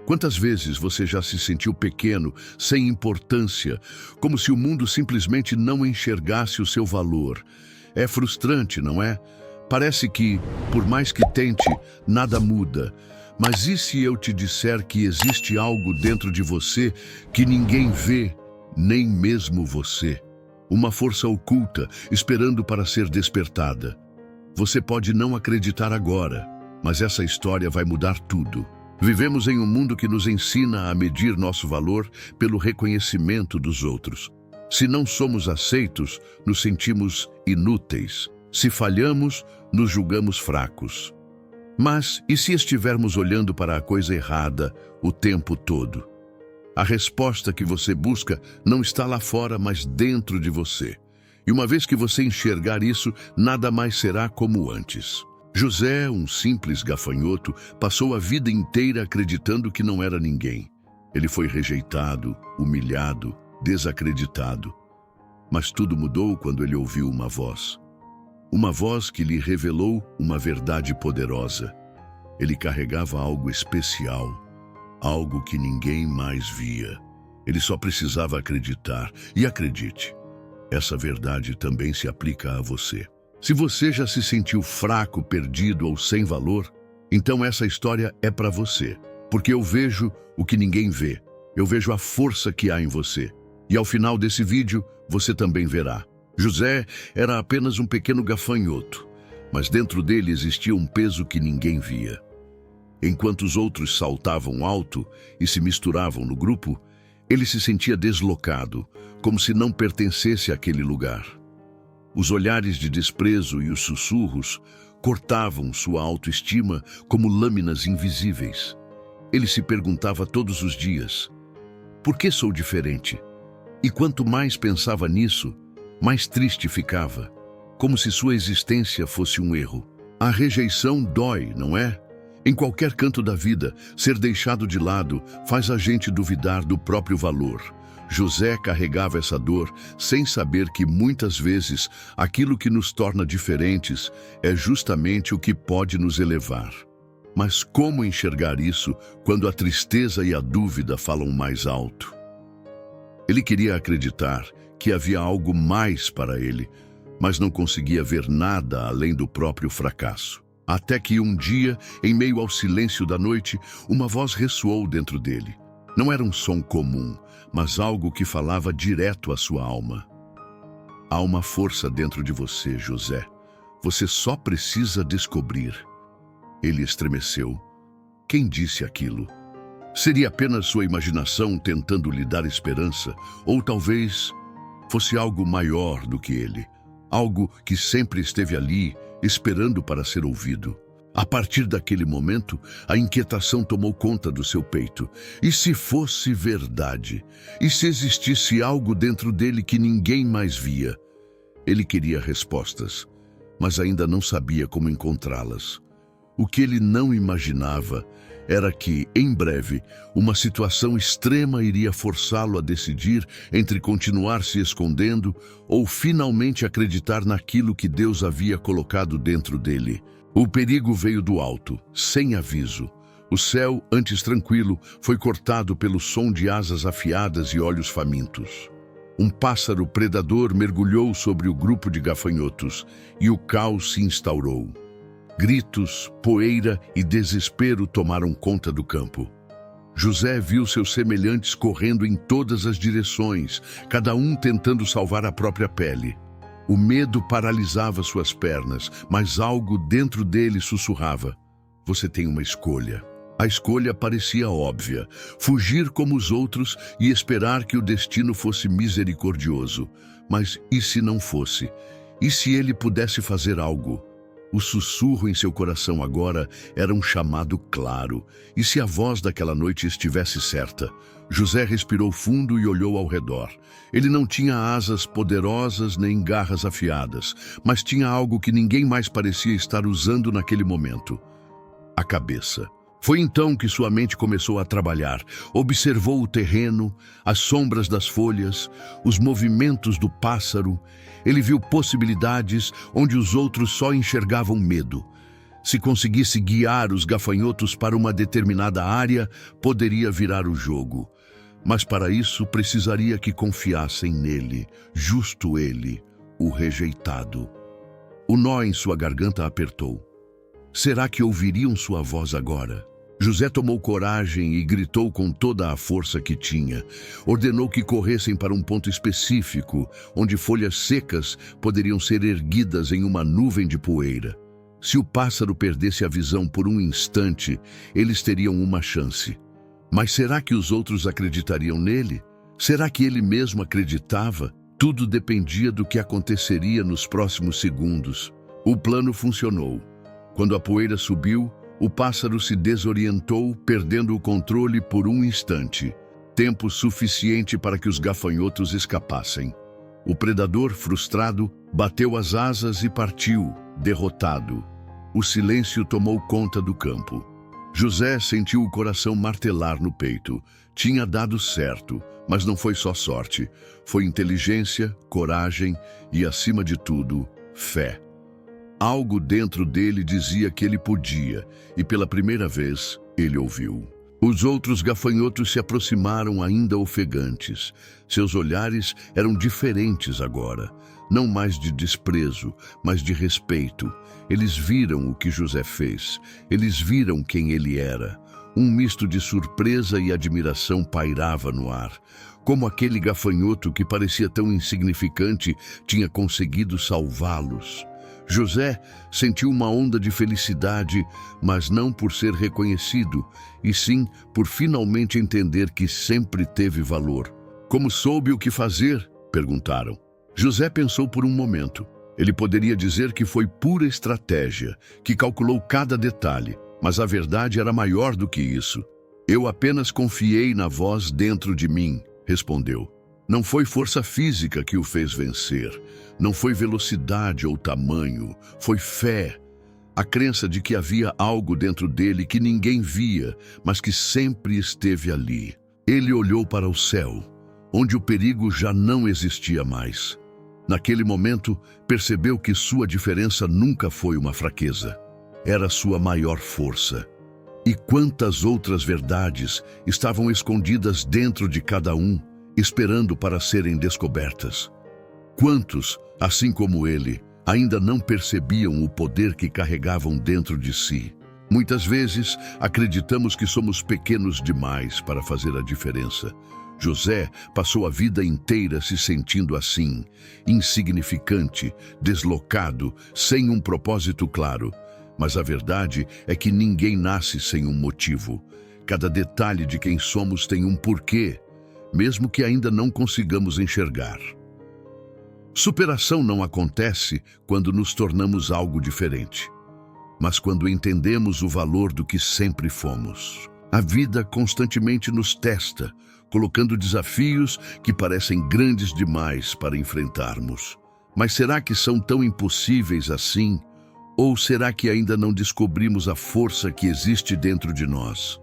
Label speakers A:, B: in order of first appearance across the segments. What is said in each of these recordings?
A: Quantas vezes você já se sentiu pequeno, sem importância, como se o mundo simplesmente não enxergasse o seu valor? É frustrante, não é? Parece que, por mais que tente, nada muda. Mas e se eu te disser que existe algo dentro de você que ninguém vê, nem mesmo você? Uma força oculta, esperando para ser despertada. Você pode não acreditar agora, mas essa história vai mudar tudo. Vivemos em um mundo que nos ensina a medir nosso valor pelo reconhecimento dos outros. Se não somos aceitos, nos sentimos inúteis. Se falhamos, nos julgamos fracos. Mas e se estivermos olhando para a coisa errada o tempo todo? A resposta que você busca não está lá fora, mas dentro de você. E uma vez que você enxergar isso, nada mais será como antes. José, um simples gafanhoto, passou a vida inteira acreditando que não era ninguém. Ele foi rejeitado, humilhado, desacreditado. Mas tudo mudou quando ele ouviu uma voz. Uma voz que lhe revelou uma verdade poderosa. Ele carregava algo especial, algo que ninguém mais via. Ele só precisava acreditar. E acredite, essa verdade também se aplica a você. Se você já se sentiu fraco, perdido ou sem valor, então essa história é para você. Porque eu vejo o que ninguém vê. Eu vejo a força que há em você. E ao final desse vídeo, você também verá. José era apenas um pequeno gafanhoto, mas dentro dele existia um peso que ninguém via. Enquanto os outros saltavam alto e se misturavam no grupo, ele se sentia deslocado, como se não pertencesse àquele lugar. Os olhares de desprezo e os sussurros cortavam sua autoestima como lâminas invisíveis. Ele se perguntava todos os dias: por que sou diferente? E quanto mais pensava nisso, mais triste ficava, como se sua existência fosse um erro. A rejeição dói, não é? Em qualquer canto da vida, ser deixado de lado faz a gente duvidar do próprio valor. José carregava essa dor sem saber que muitas vezes aquilo que nos torna diferentes é justamente o que pode nos elevar. Mas como enxergar isso quando a tristeza e a dúvida falam mais alto? Ele queria acreditar que havia algo mais para ele, mas não conseguia ver nada além do próprio fracasso. Até que um dia, em meio ao silêncio da noite, uma voz ressoou dentro dele. Não era um som comum, mas algo que falava direto à sua alma. Há uma força dentro de você, José. Você só precisa descobrir. Ele estremeceu. Quem disse aquilo? Seria apenas sua imaginação tentando lhe dar esperança? Ou talvez fosse algo maior do que ele? Algo que sempre esteve ali, esperando para ser ouvido. A partir daquele momento, a inquietação tomou conta do seu peito. E se fosse verdade? E se existisse algo dentro dele que ninguém mais via? Ele queria respostas, mas ainda não sabia como encontrá-las. O que ele não imaginava era que, em breve, uma situação extrema iria forçá-lo a decidir entre continuar se escondendo ou finalmente acreditar naquilo que Deus havia colocado dentro dele. O perigo veio do alto, sem aviso. O céu, antes tranquilo, foi cortado pelo som de asas afiadas e olhos famintos. Um pássaro predador mergulhou sobre o grupo de gafanhotos e o caos se instaurou. Gritos, poeira e desespero tomaram conta do campo. José viu seus semelhantes correndo em todas as direções, cada um tentando salvar a própria pele. O medo paralisava suas pernas, mas algo dentro dele sussurrava: você tem uma escolha. A escolha parecia óbvia: fugir como os outros e esperar que o destino fosse misericordioso. Mas e se não fosse? E se ele pudesse fazer algo? O sussurro em seu coração agora era um chamado claro. E se a voz daquela noite estivesse certa? José respirou fundo e olhou ao redor. Ele não tinha asas poderosas nem garras afiadas, mas tinha algo que ninguém mais parecia estar usando naquele momento: a cabeça. Foi então que sua mente começou a trabalhar. Observou o terreno, as sombras das folhas, os movimentos do pássaro. Ele viu possibilidades onde os outros só enxergavam medo. Se conseguisse guiar os gafanhotos para uma determinada área, poderia virar o jogo. Mas para isso precisaria que confiassem nele, justo ele, o rejeitado. O nó em sua garganta apertou. Será que ouviriam sua voz agora? José tomou coragem e gritou com toda a força que tinha. Ordenou que corressem para um ponto específico, onde folhas secas poderiam ser erguidas em uma nuvem de poeira. Se o pássaro perdesse a visão por um instante, eles teriam uma chance. Mas será que os outros acreditariam nele? Será que ele mesmo acreditava? Tudo dependia do que aconteceria nos próximos segundos. O plano funcionou. Quando a poeira subiu, o pássaro se desorientou, perdendo o controle por um instante. Tempo suficiente para que os gafanhotos escapassem. O predador, frustrado, bateu as asas e partiu, derrotado. O silêncio tomou conta do campo. José sentiu o coração martelar no peito. Tinha dado certo, mas não foi só sorte. Foi inteligência, coragem e, acima de tudo, fé. Algo dentro dele dizia que ele podia, e pela primeira vez, ele ouviu. Os outros gafanhotos se aproximaram ainda ofegantes. Seus olhares eram diferentes agora, não mais de desprezo, mas de respeito. Eles viram o que José fez, eles viram quem ele era. Um misto de surpresa e admiração pairava no ar. Como aquele gafanhoto que parecia tão insignificante tinha conseguido salvá-los. José sentiu uma onda de felicidade, mas não por ser reconhecido, e sim por finalmente entender que sempre teve valor. Como soube o que fazer? Perguntaram. José pensou por um momento. Ele poderia dizer que foi pura estratégia, que calculou cada detalhe, mas a verdade era maior do que isso. Eu apenas confiei na voz dentro de mim, respondeu. Não foi força física que o fez vencer. Não foi velocidade ou tamanho. Foi fé. A crença de que havia algo dentro dele que ninguém via, mas que sempre esteve ali. Ele olhou para o céu, onde o perigo já não existia mais. Naquele momento, percebeu que sua diferença nunca foi uma fraqueza. Era sua maior força. E quantas outras verdades estavam escondidas dentro de cada um, esperando para serem descobertas. Quantos, assim como ele, ainda não percebiam o poder que carregavam dentro de si. Muitas vezes, acreditamos que somos pequenos demais para fazer a diferença. José passou a vida inteira se sentindo assim, insignificante, deslocado, sem um propósito claro. Mas a verdade é que ninguém nasce sem um motivo. Cada detalhe de quem somos tem um porquê, mesmo que ainda não consigamos enxergar. Superação não acontece quando nos tornamos algo diferente, mas quando entendemos o valor do que sempre fomos. A vida constantemente nos testa, colocando desafios que parecem grandes demais para enfrentarmos. Mas será que são tão impossíveis assim? Ou será que ainda não descobrimos a força que existe dentro de nós?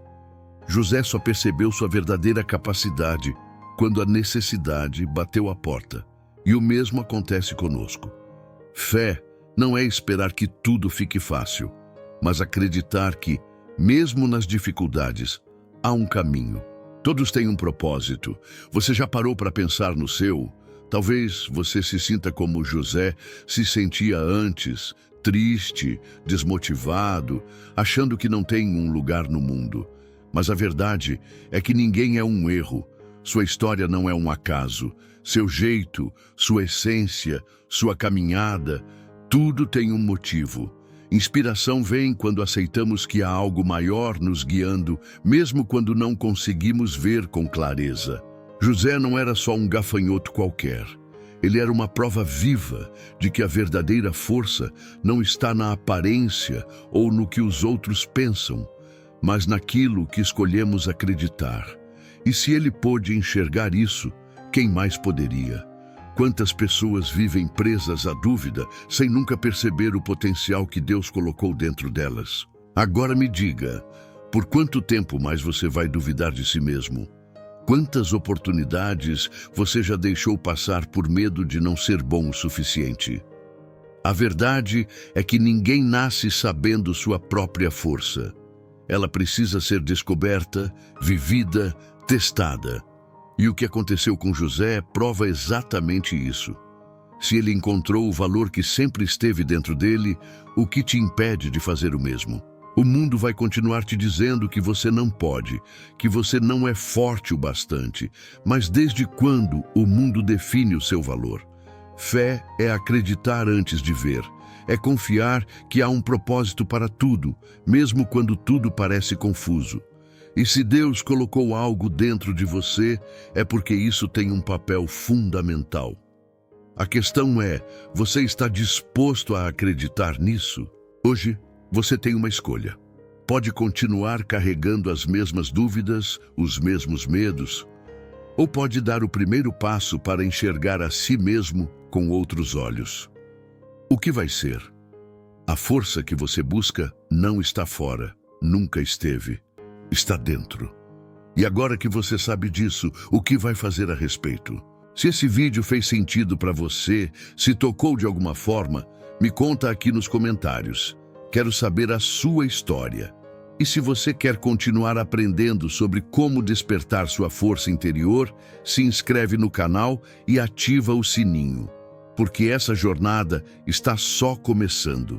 A: José só percebeu sua verdadeira capacidade quando a necessidade bateu a porta. E o mesmo acontece conosco. Fé não é esperar que tudo fique fácil, mas acreditar que, mesmo nas dificuldades, há um caminho. Todos têm um propósito. Você já parou para pensar no seu? Talvez você se sinta como José se sentia antes, triste, desmotivado, achando que não tem um lugar no mundo. Mas a verdade é que ninguém é um erro. Sua história não é um acaso. Seu jeito, sua essência, sua caminhada, tudo tem um motivo. Inspiração vem quando aceitamos que há algo maior nos guiando, mesmo quando não conseguimos ver com clareza. José não era só um gafanhoto qualquer. Ele era uma prova viva de que a verdadeira força não está na aparência ou no que os outros pensam, mas naquilo que escolhemos acreditar. E se ele pôde enxergar isso, quem mais poderia? Quantas pessoas vivem presas à dúvida sem nunca perceber o potencial que Deus colocou dentro delas? Agora me diga, por quanto tempo mais você vai duvidar de si mesmo? Quantas oportunidades você já deixou passar por medo de não ser bom o suficiente? A verdade é que ninguém nasce sabendo sua própria força. Ela precisa ser descoberta, vivida, testada. E o que aconteceu com José prova exatamente isso. Se ele encontrou o valor que sempre esteve dentro dele, o que te impede de fazer o mesmo? O mundo vai continuar te dizendo que você não pode, que você não é forte o bastante. Mas desde quando o mundo define o seu valor? Fé é acreditar antes de ver. É confiar que há um propósito para tudo, mesmo quando tudo parece confuso. E se Deus colocou algo dentro de você, é porque isso tem um papel fundamental. A questão é, você está disposto a acreditar nisso? Hoje, você tem uma escolha. Pode continuar carregando as mesmas dúvidas, os mesmos medos, ou pode dar o primeiro passo para enxergar a si mesmo com outros olhos. O que vai ser? A força que você busca não está fora, nunca esteve. Está dentro. E agora que você sabe disso, o que vai fazer a respeito? Se esse vídeo fez sentido para você, se tocou de alguma forma, me conta aqui nos comentários. Quero saber a sua história. E se você quer continuar aprendendo sobre como despertar sua força interior, se inscreve no canal e ativa o sininho, porque essa jornada está só começando.